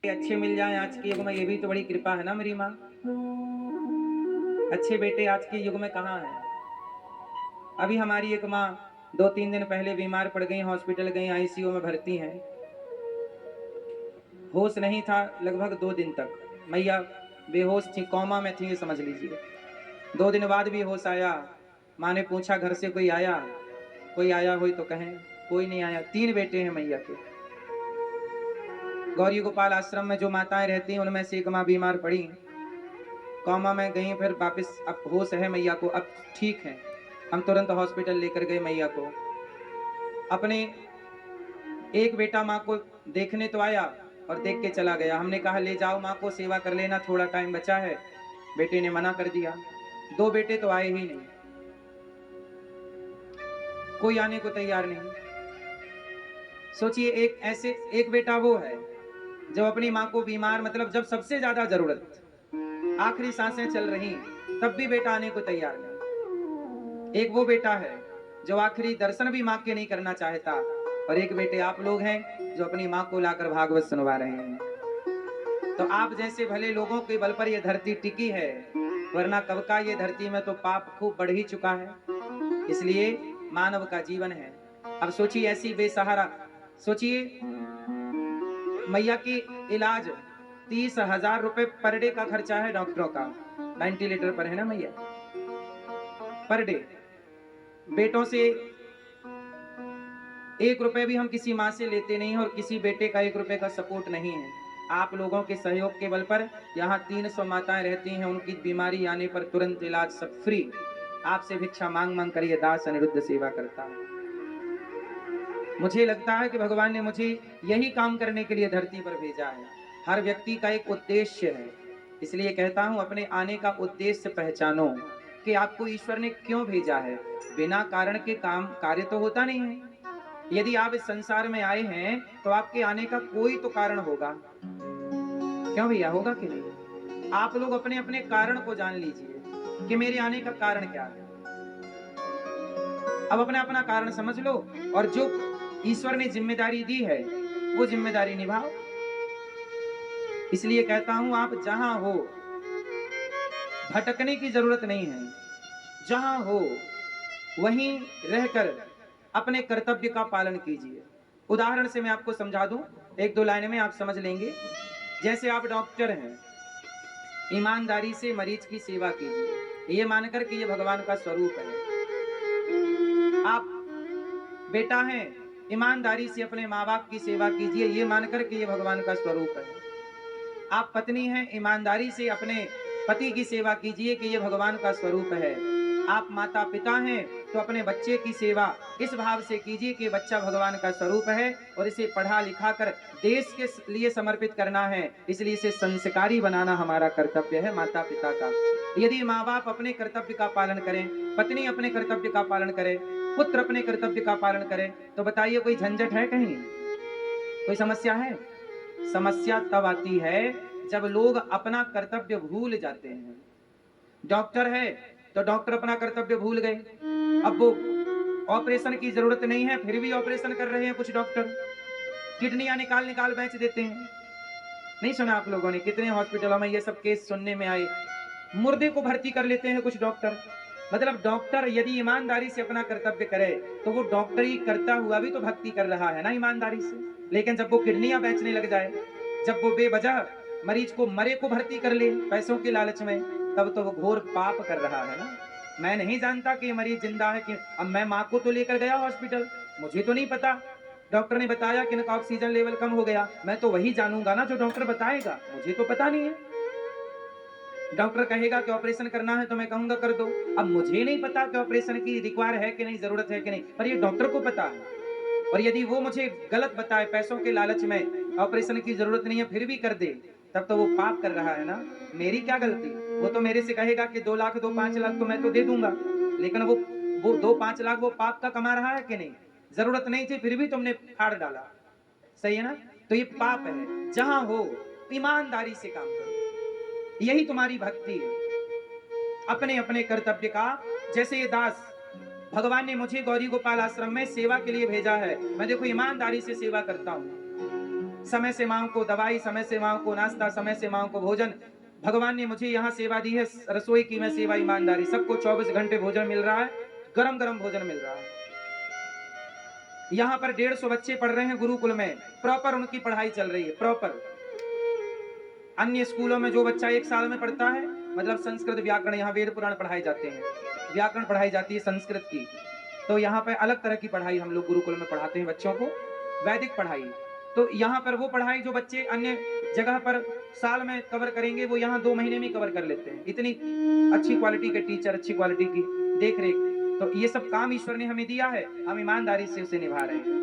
अच्छे मिल जाएं आज के युग में, ये भी तो बड़ी कृपा है ना मेरी माँ। अच्छे बेटे आज के युग में कहाँ हैं। अभी हमारी एक माँ 2-3 दिन पहले बीमार पड़ गई, हॉस्पिटल गई, आईसीयू में भर्ती हैं। होश नहीं था लगभग 2 दिन तक। मैया बेहोश थी, कोमा में थी, ये समझ लीजिए। 2 दिन बाद भी होश आया। माँ ने पूछा घर से कोई आया, कोई आया हो तो कहें। कोई नहीं आया। 3 बेटे हैं मैया के। गौरी गोपाल आश्रम में जो माताएं रहती हैं उनमें से एक माँ बीमार पड़ी, कोमा में गई, फिर वापस अब होश है मैया को, अब ठीक है। हम तुरंत हॉस्पिटल लेकर गए मैया को। अपने एक बेटा माँ को देखने तो आया और देख के चला गया। हमने कहा ले जाओ माँ को, सेवा कर लेना, थोड़ा टाइम बचा है। बेटे ने मना कर दिया। 2 बेटे तो आए ही नहीं, कोई आने को तैयार नहीं। सोचिए, एक बेटा वो है जो अपनी माँ को बीमार, मतलब जब सबसे ज्यादा जरूरत, आखिरी सांसें चल रही, तब भी बेटा आने को तैयार नहीं। एक वो बेटा है जो आखिरी दर्शन भी माँ के नहीं करना चाहता, और एक बेटे आप लोग हैं जो अपनी माँ को लाकर भागवत सुनवा रहे हैं। तो आप जैसे भले लोगों के बल पर यह धरती टिकी है, वरना कब का ये धरती में तो पाप खूब बढ़ ही चुका है। इसलिए मानव का जीवन है। अब सोचिए, ऐसी बेसहारा, सोचिए मैया की इलाज 30,000 रुपए पर डे का खर्चा है डॉक्टरों का। 90 लीटर पर है ना मैया, पर डे। बेटों से 1 रुपए भी हम किसी माँ से लेते नहीं, और किसी बेटे का 1 रुपए का सपोर्ट नहीं है। आप लोगों के सहयोग के बल पर यहाँ 300 माताएं रहती हैं। उनकी बीमारी आने पर तुरंत इलाज सब फ्री। आपसे भिक्षा मांग मांग कर ये दास अनिरुद्ध सेवा करता है। मुझे लगता है कि भगवान ने मुझे यही काम करने के लिए धरती पर भेजा है। हर व्यक्ति का एक उद्देश्य है, इसलिए कहता हूं अपने आने का उद्देश्य पहचानो कि आपको ईश्वर ने क्यों भेजा है। बिना कारण के कार्य तो होता नहीं है। यदि आप इस संसार में आए हैं तो आपके आने का कोई तो कारण होगा। क्यों भैया, होगा कि नहीं? आप लोग अपने अपने कारण को जान लीजिए कि मेरे आने का कारण क्या है। अब अपना अपना कारण समझ लो, और जो ईश्वर ने जिम्मेदारी दी है वो जिम्मेदारी निभाओ। इसलिए कहता हूं, आप जहां हो भटकने की जरूरत नहीं है। जहां हो वहीं रहकर अपने कर्तव्य का पालन कीजिए। उदाहरण से मैं आपको समझा दूं, 1-2 लाइन में आप समझ लेंगे। जैसे आप डॉक्टर हैं, ईमानदारी से मरीज की सेवा कीजिए, ये मानकर कि ये भगवान का स्वरूप है। आप बेटा हैं, ईमानदारी से अपने माँ बाप की सेवा कीजिए, ये मानकर कि ये भगवान का स्वरूप है। आप पत्नी हैं, ईमानदारी से अपने पति की सेवा कीजिए कि ये भगवान का स्वरूप है। आप माता पिता हैं तो अपने बच्चे की सेवा इस भाव से कीजिए कि बच्चा भगवान का स्वरूप है और इसे पढ़ा लिखा कर देश के लिए समर्पित करना है। इसलिए इसे संस्कारी बनाना हमारा कर्तव्य है माता पिता का। यदि माँ बाप अपने कर्तव्य का पालन करें, पत्नी अपने कर्तव्य का पालन करे, पुत्र अपने कर्तव्य का पालन करे, तो बताइए कोई झंझट है कहीं? कोई समस्या है? समस्या तब आती है जब लोग अपना कर्तव्य भूल जाते हैं। डॉक्टर है तो डॉक्टर अपना कर्तव्य भूल गए। अब वो ऑपरेशन की जरूरत नहीं है फिर भी ऑपरेशन कर रहे हैं कुछ डॉक्टर। किडनियां निकाल निकाल बेच देते हैं। नहीं सुना आप लोगों ने? कितने हॉस्पिटलों में ये सब केस सुनने में आए। मुर्दे को भर्ती कर लेते हैं कुछ डॉक्टर। मतलब डॉक्टर यदि ईमानदारी से अपना कर्तव्य करे तो वो डॉक्टरी करता हुआ भी तो भक्ति कर रहा है ना ईमानदारी से। लेकिन जब वो किडनियां बेचने लग जाए, जब वो बेवजह मरीज को मरे को भर्ती कर ले पैसों के लालच में, तब तो वो घोर पाप कर रहा है ना। मैं नहीं जानता कि मरीज जिंदा है कि, अब मैं माँ को तो लेकर गया हॉस्पिटल, मुझे तो नहीं पता। डॉक्टर ने बताया कि इनका ऑक्सीजन लेवल कम हो गया, मैं तो वही जानूंगा ना जो डॉक्टर बताएगा, मुझे तो पता नहीं है। डॉक्टर कहेगा कि ऑपरेशन करना है तो मैं कहूंगा कर दो। अब मुझे नहीं पता कि ऑपरेशन की रिक्वायर है कि नहीं, जरूरत है कि नहीं, पर ये डॉक्टर को पता है। और यदि वो मुझे गलत बताए पैसों के लालच में ऑपरेशन की जरूरत नहीं है फिर भी कर दे, तब तो वो पाप कर रहा है ना। मेरी क्या गलती? वो तो मेरे से कहेगा कि 2 लाख दो, 5 लाख तो मैं तो दे दूंगा, लेकिन वो 2-5 लाख वो पाप का कमा रहा है कि नहीं? जरूरत नहीं थी फिर भी तुमने फाड़ डाला, सही है ना? तो ये पाप है। जहां हो ईमानदारी से काम करो, यही तुम्हारी भक्ति है। अपने अपने कर्तव्य का, जैसे ये दास, भगवान ने मुझे गौरी गोपाल आश्रम में सेवा के लिए भेजा है, मैं देखो ईमानदारी से सेवा करता हूँ। समय से माँ को दवाई, समय से माँ को नाश्ता, समय से माँ को भोजन। भगवान ने मुझे यहाँ सेवा दी है, रसोई की मैं सेवा ईमानदारी, सबको 24 घंटे भोजन मिल रहा है, गरम-गरम भोजन मिल रहा है। यहाँ पर 150 बच्चे पढ़ रहे हैं गुरुकुल में, प्रॉपर उनकी पढ़ाई चल रही है, प्रॉपर। अन्य स्कूलों में जो बच्चा 1 साल में पढ़ता है, मतलब संस्कृत व्याकरण, यहाँ वेद पुराण पढ़ाए जाते हैं, व्याकरण पढ़ाई जाती है संस्कृत की। तो यहाँ पे अलग तरह की पढ़ाई हम लोग गुरुकुल में पढ़ाते हैं बच्चों को, वैदिक पढ़ाई। तो यहाँ पर वो पढ़ाई जो बच्चे अन्य जगह पर साल में कवर करेंगे, वो यहाँ 2 महीने में कवर कर लेते हैं। इतनी अच्छी क्वालिटी के टीचर, अच्छी क्वालिटी की देख रेख। तो ये सब काम ईश्वर ने हमें दिया है, हम ईमानदारी से उसे निभा रहे हैं।